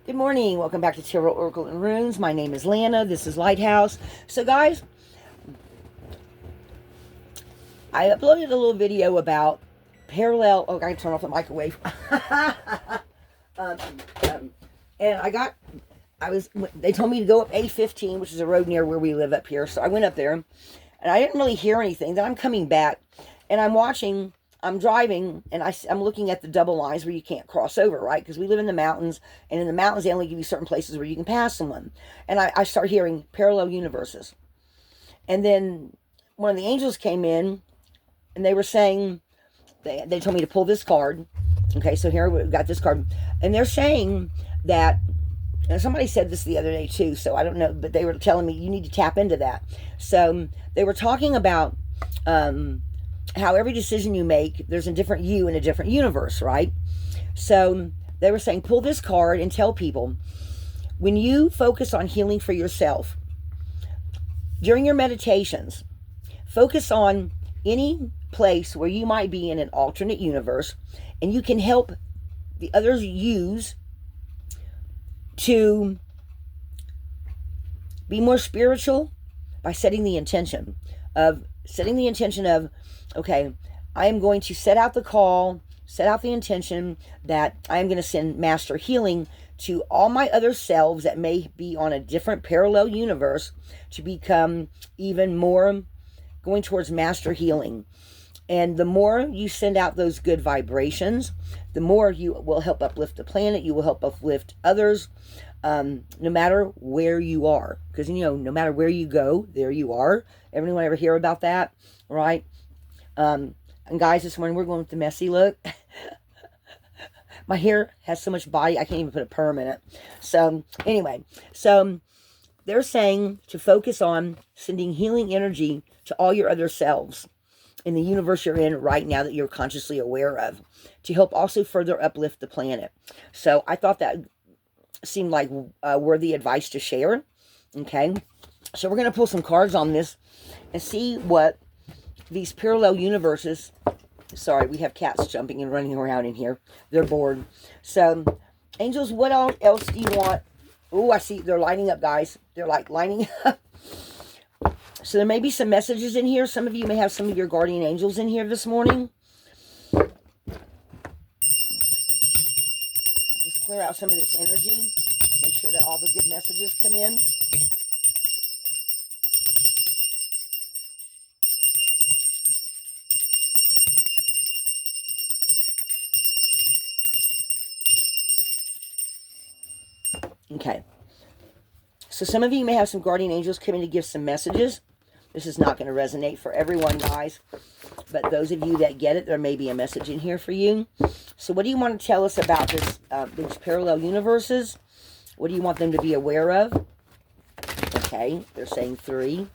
Good morning. Welcome back to Tarot, Oracle, and Runes. My name is Lana. This is Lighthouse. So, guys, I uploaded a little video about parallel... Oh, I can turn off the microwave. um, and they told me to go up A15, which is a road near where we live up here. So I went up there, and I didn't really hear anything. Then I'm coming back, and I'm driving, and I'm looking at the double lines where you can't cross over, right? Because we live in the mountains, and in the mountains, they only give you certain places where you can pass someone. And I start hearing parallel universes. And then one of the angels came in, and they were saying, they told me to pull this card. Okay, so here we've got this card. And they're saying that, and somebody said this the other day too, so I don't know, but they were telling me you need to tap into that. So they were talking about how every decision you make, there's a different you in a different universe, right? So they were saying, pull this card and tell people, when you focus on healing for yourself, during your meditations, focus on any place where you might be in an alternate universe, and you can help the others use to be more spiritual by setting the intention of, okay, I am going to set out the call, set out the intention that I am going to send master healing to all my other selves that may be on a different parallel universe to become even more going towards master healing. And the more you send out those good vibrations, the more you will help uplift the planet, you will help uplift others, no matter where you are. Because, no matter where you go, there you are. Everyone ever hear about that? Right? And guys, this morning we're going with the messy look. My hair has so much body, I can't even put a perm in it. So, anyway. So, they're saying to focus on sending healing energy to all your other selves in the universe you're in right now that you're consciously aware of, to help also further uplift the planet. So I thought that seemed like worthy advice to share. Okay, so we're going to pull some cards on this and see what these parallel universes... Sorry, we have cats jumping and running around in here. They're bored. So, angels, what else do you want? Oh, I see they're lighting up, guys. They're like lining up. So there may be some messages in here. Some of you may have some of your guardian angels in here this morning. Let's clear out some of this energy. Make sure that all the good messages come in. Okay. So some of you may have some guardian angels coming to give some messages. This is not going to resonate for everyone, guys. But those of you that get it, there may be a message in here for you. So what do you want to tell us about these parallel universes? What do you want them to be aware of? Okay, they're saying 3.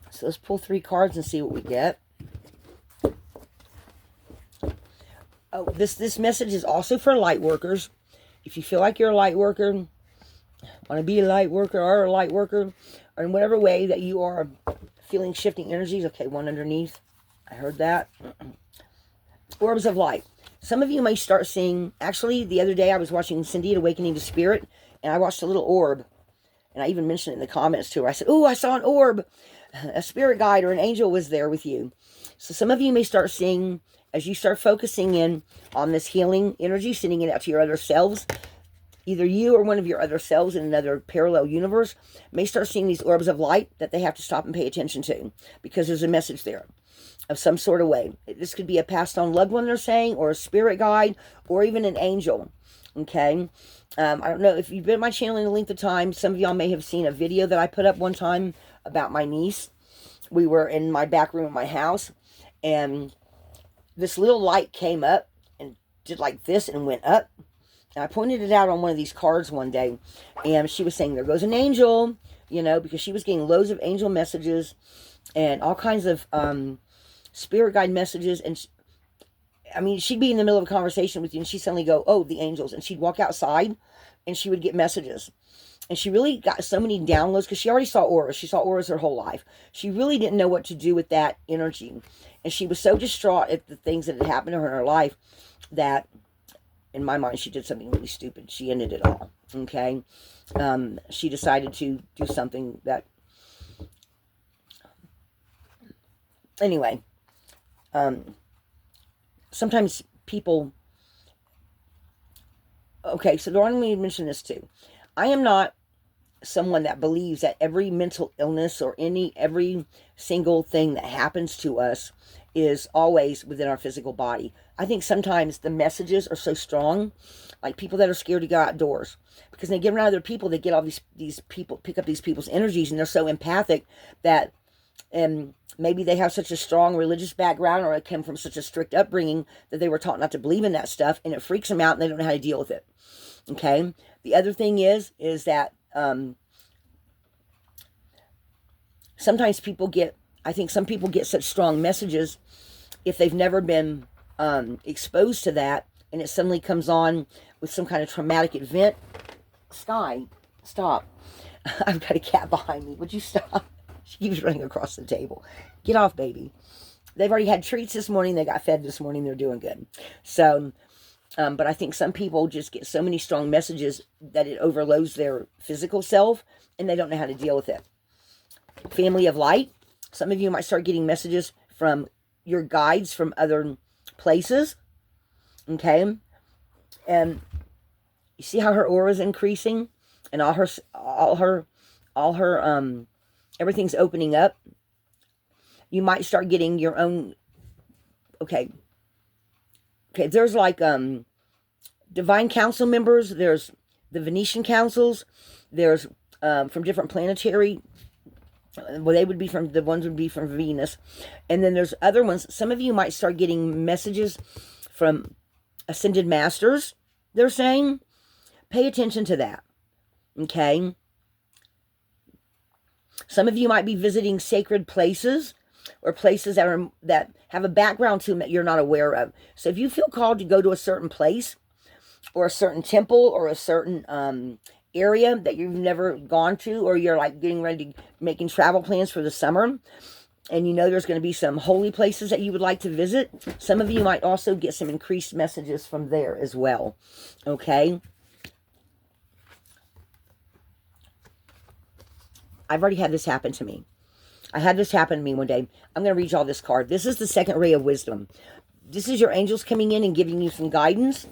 So let's pull 3 cards and see what we get. Oh, this message is also for light workers. If you feel like you're a light worker, want to be a light worker, or a light worker, or in whatever way that you are feeling shifting energies. Okay, one underneath. I heard that. Orbs of light. Some of you may start seeing... Actually, the other day I was watching Cindy at Awakening to Spirit, and I watched a little orb. And I even mentioned it in the comments to her. I said, oh, I saw an orb. A spirit guide or an angel was there with you. So some of you may start seeing, as you start focusing in on this healing energy, sending it out to your other selves, either you or one of your other selves in another parallel universe may start seeing these orbs of light that they have to stop and pay attention to, because there's a message there of some sort of way. This could be a passed on loved one, they're saying, or a spirit guide, or even an angel. Okay, I don't know if you've been on my channel in a length of time. Some of y'all may have seen a video that I put up one time about my niece. We were in my back room of my house, and this little light came up and did like this and went up. And I pointed it out on one of these cards one day, and she was saying, there goes an angel, because she was getting loads of angel messages and all kinds of spirit guide messages. And I mean, she'd be in the middle of a conversation with you and she'd suddenly go, oh, the angels. And she'd walk outside and she would get messages. And she really got so many downloads because she already saw auras. She saw auras her whole life. She really didn't know what to do with that energy. And she was so distraught at the things that had happened to her in her life that, in my mind, she did something really stupid. She ended it all. Okay? She decided to do something that... Anyway. Sometimes people... Okay, so let me mention this too. I am not someone that believes that every mental illness or every single thing that happens to us is always within our physical body. I think sometimes the messages are so strong, like people that are scared to go outdoors, because they get around other people, they get all these people, pick up these people's energies, and they're so empathic that maybe they have such a strong religious background, or it came from such a strict upbringing that they were taught not to believe in that stuff, and it freaks them out and they don't know how to deal with it. Okay? The other thing is that sometimes people get, I think some people get such strong messages if they've never been exposed to that, and it suddenly comes on with some kind of traumatic event. Sky, stop. I've got a cat behind me. Would you stop? She keeps running across the table. Get off, baby. They've already had treats this morning. They got fed this morning. They're doing good. So, but I think some people just get so many strong messages that it overloads their physical self, and they don't know how to deal with it. Family of light. Some of you might start getting messages from your guides from other places. Okay? And you see how her aura is increasing, and all her everything's opening up. You might start getting your own. Okay, there's like divine council members. There's the Venetian councils. There's from different planetary. Well, they would be from, the ones would be from Venus. And then there's other ones. Some of you might start getting messages from ascended masters, they're saying. Pay attention to that. Okay? Some of you might be visiting sacred places, or places that have a background to them that you're not aware of. So if you feel called to go to a certain place, or a certain temple, or a certain area that you've never gone to, or you're like getting ready to making travel plans for the summer, and you know there's going to be some holy places that you would like to visit, some of you might also get some increased messages from there as well. Okay? I've already had this happen to me. I had this happen to me one day. I'm going to read you all this card. This is the second ray of wisdom. This is your angels coming in and giving you some guidance.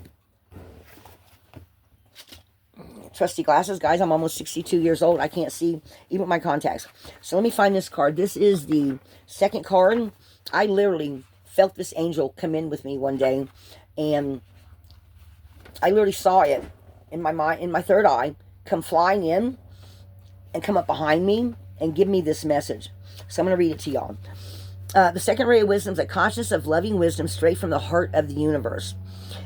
Trusty glasses, guys. I'm almost 62 years old. I can't see even with my contacts. So let me find this card. This is the second card. I literally felt this angel come in with me one day, and I literally saw it in my mind, in my third eye, come flying in and come up behind me and give me this message. So I'm going to read it to y'all. The second ray of wisdom is a consciousness of loving wisdom straight from the heart of the universe.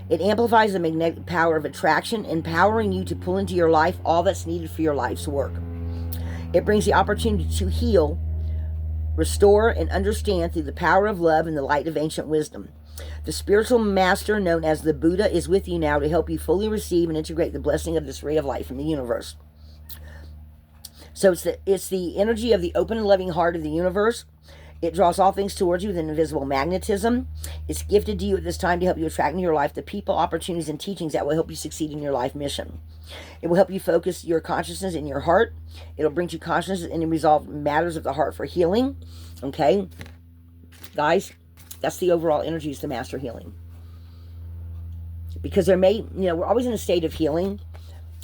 It amplifies the magnetic power of attraction, empowering you to pull into your life all that's needed for your life's work. It brings the opportunity to heal, restore, and understand through the power of love and the light of ancient wisdom. The spiritual master known as the Buddha is with you now to help you fully receive and integrate the blessing of this ray of light from the universe. So it's the energy of the open and loving heart of the universe. It draws all things towards you with an invisible magnetism. It's gifted to you at this time to help you attract in your life the people, opportunities, and teachings that will help you succeed in your life mission. It will help you focus your consciousness in your heart. It'll bring you consciousness and resolve matters of the heart for healing. Okay? Guys, that's the overall energies to master healing. Because we're always in a state of healing.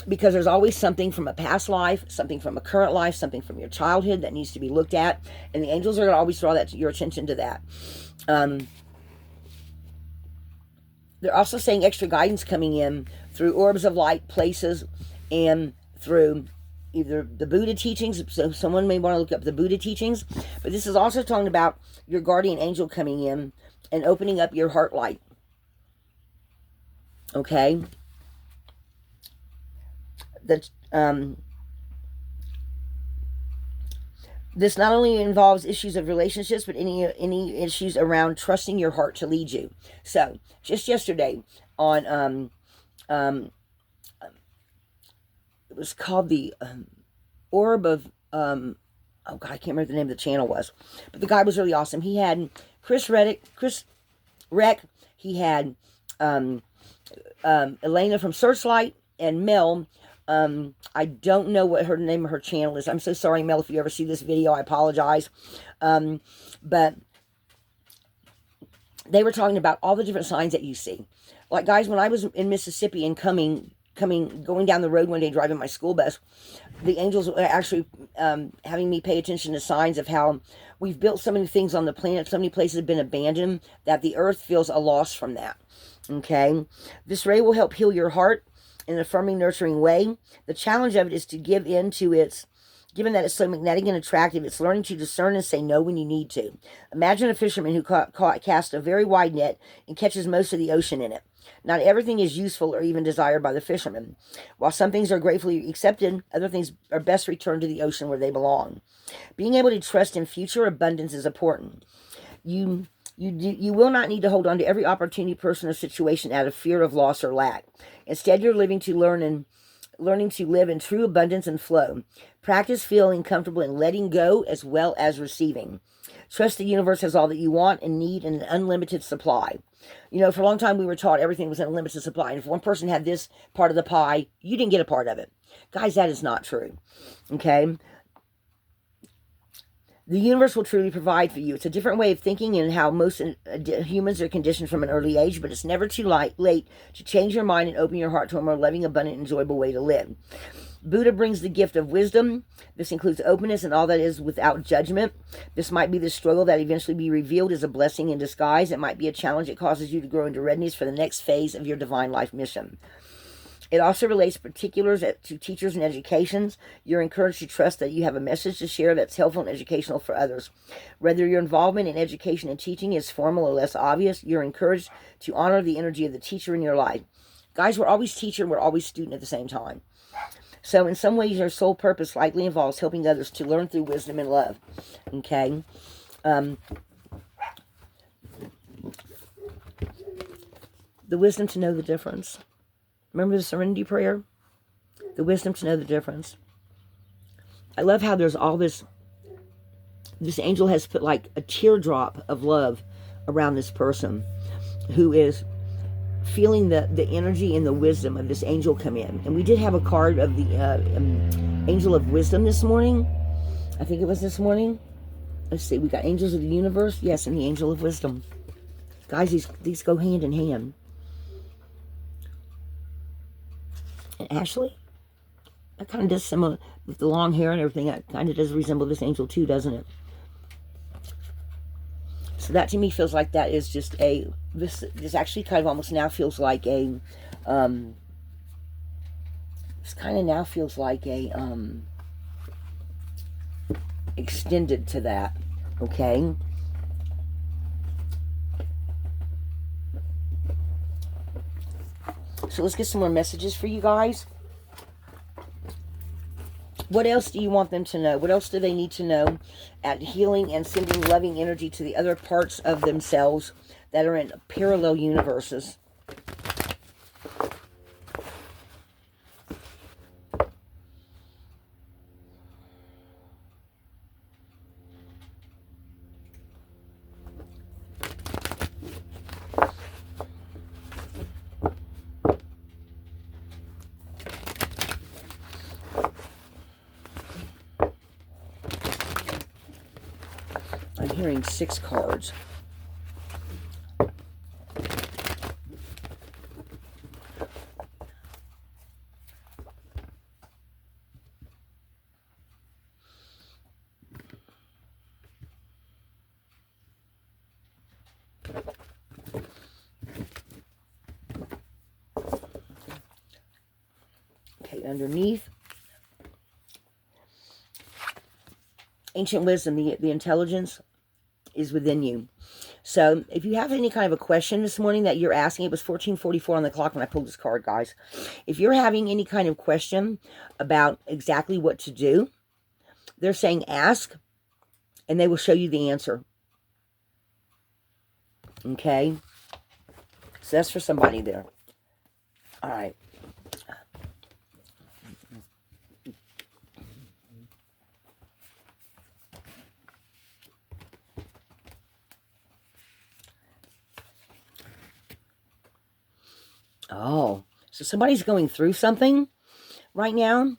Because there's always something from a past life, something from a current life, something from your childhood that needs to be looked at. And the angels are going to always draw your attention to that. They're also saying extra guidance coming in through orbs of light, places, and through either the Buddha teachings. So someone may want to look up the Buddha teachings. But this is also talking about your guardian angel coming in and opening up your heart light. Okay? This not only involves issues of relationships, but any issues around trusting your heart to lead you. So, just yesterday on it was called the Orb of oh God, I can't remember the name of the channel was, but the guy was really awesome. He had Chris Reck. He had Elena from Searchlight, and Mel. I don't know what her name of her channel is. I'm so sorry, Mel, if you ever see this video. I apologize. But they were talking about all the different signs that you see. Like, guys, when I was in Mississippi and going down the road one day driving my school bus, the angels were actually having me pay attention to signs of how we've built so many things on the planet, so many places have been abandoned, that the earth feels a loss from that. Okay? This ray will help heal your heart in an affirming, nurturing way. The challenge of it is to give in to its, given that it's so magnetic and attractive, it's learning to discern and say no when you need to. Imagine a fisherman who casts a very wide net and catches most of the ocean in it. Not everything is useful or even desired by the fisherman. While some things are gratefully accepted, other things are best returned to the ocean where they belong. Being able to trust in future abundance is important. You will not need to hold on to every opportunity, person, or situation out of fear of loss or lack. Instead, you're learning to live in true abundance and flow. Practice feeling comfortable in letting go as well as receiving. Trust the universe has all that you want and need in an unlimited supply. You know, for a long time we were taught everything was an unlimited supply. And if one person had this part of the pie, you didn't get a part of it. Guys, that is not true. Okay? The universe will truly provide for you. It's a different way of thinking and how most humans are conditioned from an early age, but it's never too late to change your mind and open your heart to a more loving, abundant, enjoyable way to live. Buddha brings the gift of wisdom. This includes openness and all that is without judgment. This might be the struggle that eventually be revealed as a blessing in disguise. It might be a challenge that causes you to grow into readiness for the next phase of your divine life mission. It also relates particulars to teachers and educations. You're encouraged to trust that you have a message to share that's helpful and educational for others. Whether your involvement in education and teaching is formal or less obvious, you're encouraged to honor the energy of the teacher in your life. Guys, we're always teacher and we're always student at the same time. So in some ways, your sole purpose likely involves helping others to learn through wisdom and love. Okay? The wisdom to know the difference. Remember the serenity prayer? The wisdom to know the difference. I love how there's all this angel has put like a teardrop of love around this person who is feeling the energy and the wisdom of this angel come in. And we did have a card of the angel of wisdom this morning. I think it was this morning. Let's see, we got angels of the universe. Yes, and the angel of wisdom. Guys, these go hand in hand. And Ashley, that kind of does similar with the long hair and everything. That kind of does resemble this angel too, doesn't it? So that to me feels like that is just this actually kind of almost now feels like this kind of now feels like extended to that, okay? So let's get some more messages for you guys. What else do you want them to know? What else do they need to know at healing and sending loving energy to the other parts of themselves that are in parallel universes? I'm hearing 6 cards. Okay, underneath. Ancient wisdom, the intelligence is within you. So if you have any kind of a question this morning that you're asking, it was 14:44 on the clock when I pulled this card, guys. If you're having any kind of question about exactly what to do, they're saying ask, and they will show you the answer. Okay? So that's for somebody there. All right. Oh, so somebody's going through something right now,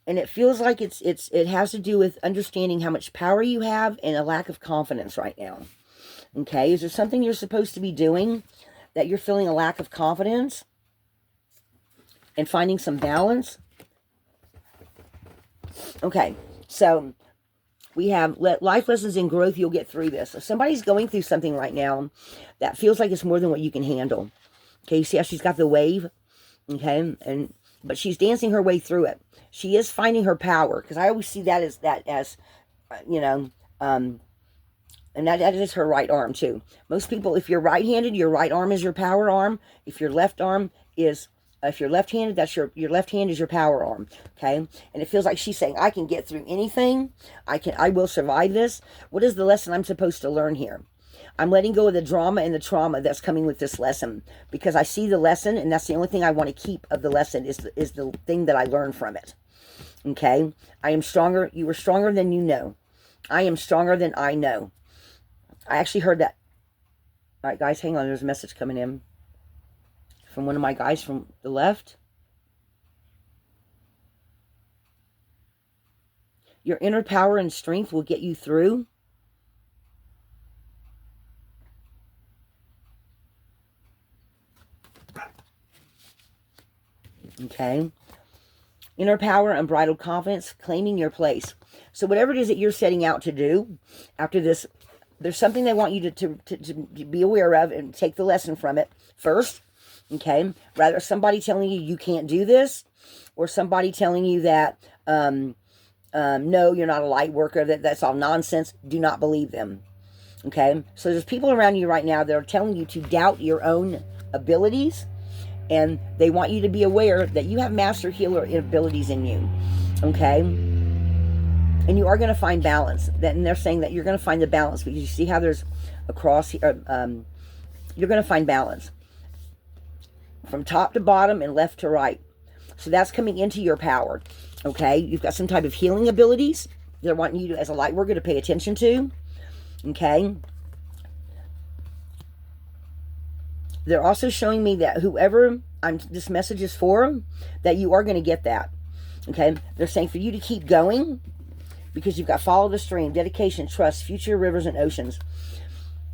and it feels like it has to do with understanding how much power you have and a lack of confidence right now. Okay, is there something you're supposed to be doing that you're feeling a lack of confidence and finding some balance? Okay, so we have life lessons and growth. You'll get through this. If somebody's going through something right now that feels like it's more than what you can handle. Okay, you see how she's got the wave? Okay, but she's dancing her way through it. She is finding her power, because I always see that as you know, and that is her right arm too. Most people, if you're right-handed, your right arm is your power arm. If your left arm is, if you're left-handed, that's your left hand is your power arm. Okay, and it feels like she's saying, I can get through anything. I will survive this. What is the lesson I'm supposed to learn here? I'm letting go of the drama and the trauma that's coming with this lesson, because I see the lesson, and that's the only thing I want to keep of the lesson is the thing that I learned from it. Okay, I am stronger. You are stronger than you know. I am stronger than I know. I actually heard that. All right, guys, hang on. There's a message coming in from one of my guys from the left. Your inner power and strength will get you through. Okay. Inner power, unbridled confidence, claiming your place. So whatever it is that you're setting out to do after this, there's something they want you to be aware of and take the lesson from it first. Okay. Rather somebody telling you can't do this, or somebody telling you that, no, you're not a light worker, that's all nonsense. Do not believe them. Okay. So there's people around you right now that are telling you to doubt your own abilities. And they want you to be aware that you have master healer abilities in you. Okay? And you are going to find balance. And they're saying that you're going to find the balance, because you see how there's a cross here. You're going to find balance from top to bottom and left to right. So that's coming into your power. Okay? You've got some type of healing abilities they're wanting you to, as a light worker, to pay attention to. Okay? They're also showing me that whoever this message is for, that you are going to get that. Okay? They're saying for you to keep going, because you've got follow the stream, dedication, trust, future rivers and oceans.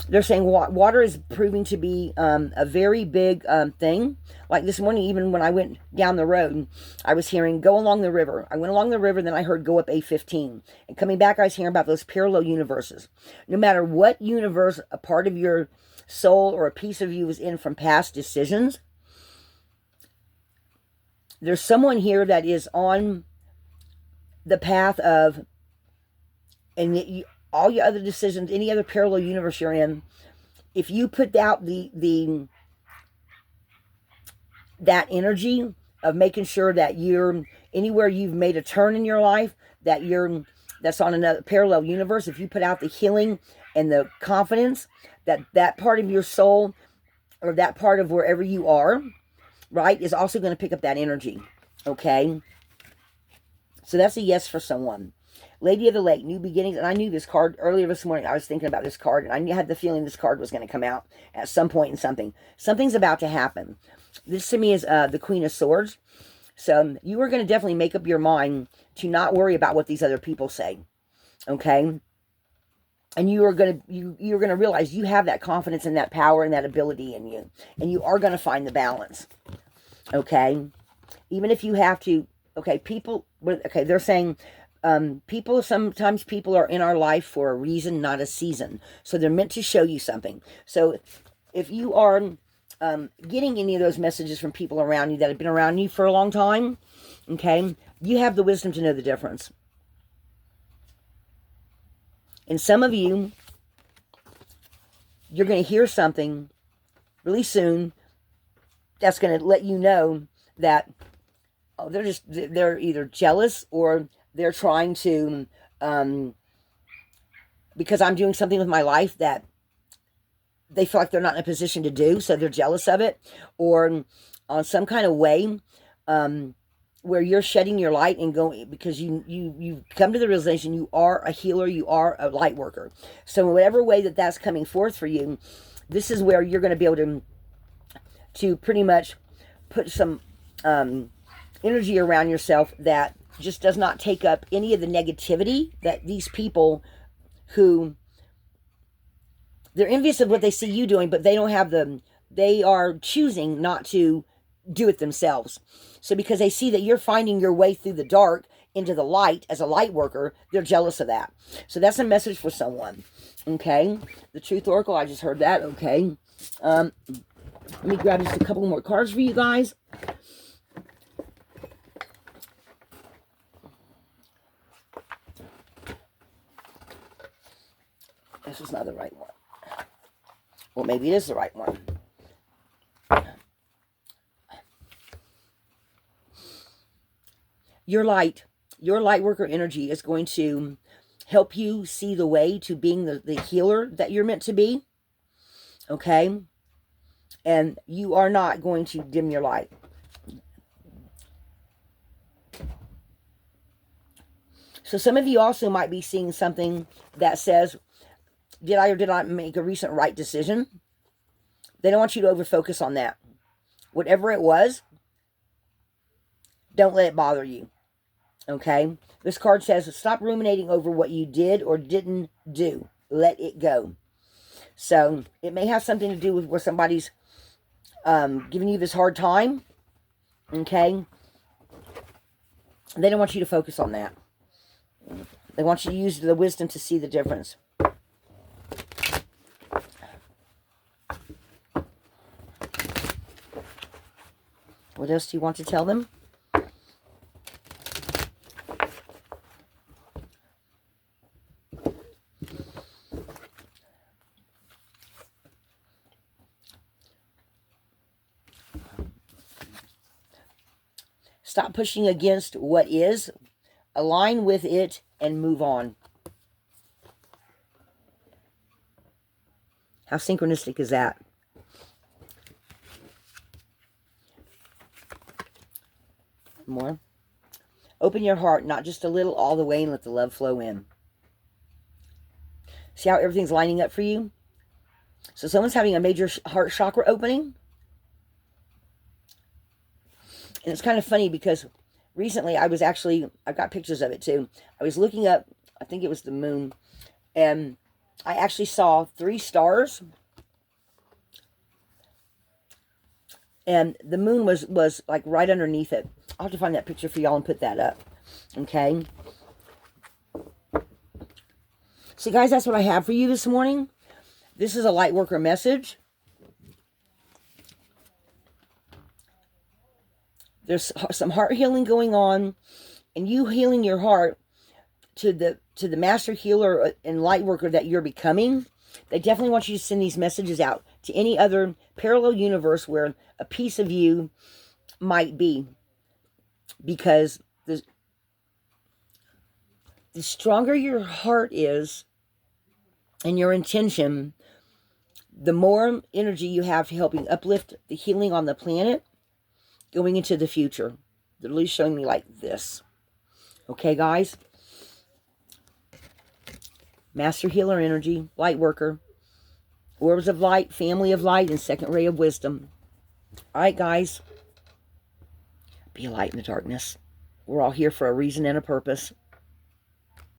They're saying water is proving to be a very big thing. Like this morning, even when I went down the road, I was hearing go along the river. I went along the river, then I heard go up A15. And coming back, I was hearing about those parallel universes. No matter what universe a part of your soul or a piece of you is in from past decisions, there's someone here that is on the path of, and all your other decisions, any other parallel universe you're in, if you put out that energy of making sure that you're anywhere you've made a turn in your life, that's on another parallel universe, if you put out the healing and the confidence, that part of your soul, or that part of wherever you are, right, is also going to pick up that energy. Okay? So that's a yes for someone. Lady of the Lake, new beginnings. And I knew this card earlier this morning. I was thinking about this card, and I had the feeling this card was going to come out at some point in something. Something's about to happen. This to me is the Queen of Swords. So you are going to definitely make up your mind to not worry about what these other people say. Okay? And you're going to realize you have that confidence and that power and that ability in you. And you are going to find the balance. Okay? Even if you have to, okay, they're saying sometimes people are in our life for a reason, not a season. So they're meant to show you something. So if you are getting any of those messages from people around you that have been around you for a long time, okay, you have the wisdom to know the difference. And some of you, you're going to hear something really soon that's going to let you know that they're either jealous, or they're trying to because I'm doing something with my life that they feel like they're not in a position to do, so they're jealous of it, or on some kind of way where you're shedding your light and going, because you've come to the realization you are a healer, you are a light worker. So in whatever way that that's coming forth for you, this is where you're going to be able to pretty much put some energy around yourself that just does not take up any of the negativity that these people who, they're envious of what they see you doing, but they don't have they are choosing not to do it themselves. So because they see that you're finding your way through the dark into the light as a light worker, they're jealous of that. So that's a message for someone. Okay. The Truth Oracle, I just heard that. Okay. Let me grab just a couple more cards for you guys. This is not the right one. Well, maybe it is the right one. Your light worker energy is going to help you see the way to being the healer that you're meant to be. Okay? And you are not going to dim your light. So some of you also might be seeing something that says, did I or did I make a recent right decision? They don't want you to over-focus on that. Whatever it was, don't let it bother you. Okay? This card says, stop ruminating over what you did or didn't do. Let it go. So, it may have something to do with where somebody's giving you this hard time. Okay? They don't want you to focus on that. They want you to use the wisdom to see the difference. What else do you want to tell them? Stop pushing against what is. Align with it and move on. How synchronistic is that? More. Open your heart, not just a little, all the way, and let the love flow in. See how everything's lining up for you? So someone's having a major heart chakra opening. And it's kind of funny because recently I've got pictures of it too. I was looking up, I think it was the moon, and I actually saw 3 stars. And the moon was like right underneath it. I'll have to find that picture for y'all and put that up. Okay. So guys, that's what I have for you this morning. This is a light worker message. There's some heart healing going on, and you healing your heart to the master healer and light worker that you're becoming. They definitely want you to send these messages out to any other parallel universe where a piece of you might be. Because the stronger your heart is and your intention, the more energy you have to helping uplift the healing on the planet going into the future. They're literally showing me like this. Okay, guys? Master healer energy, light worker, orbs of light, family of light, and second ray of wisdom. All right, guys. Be a light in the darkness. We're all here for a reason and a purpose.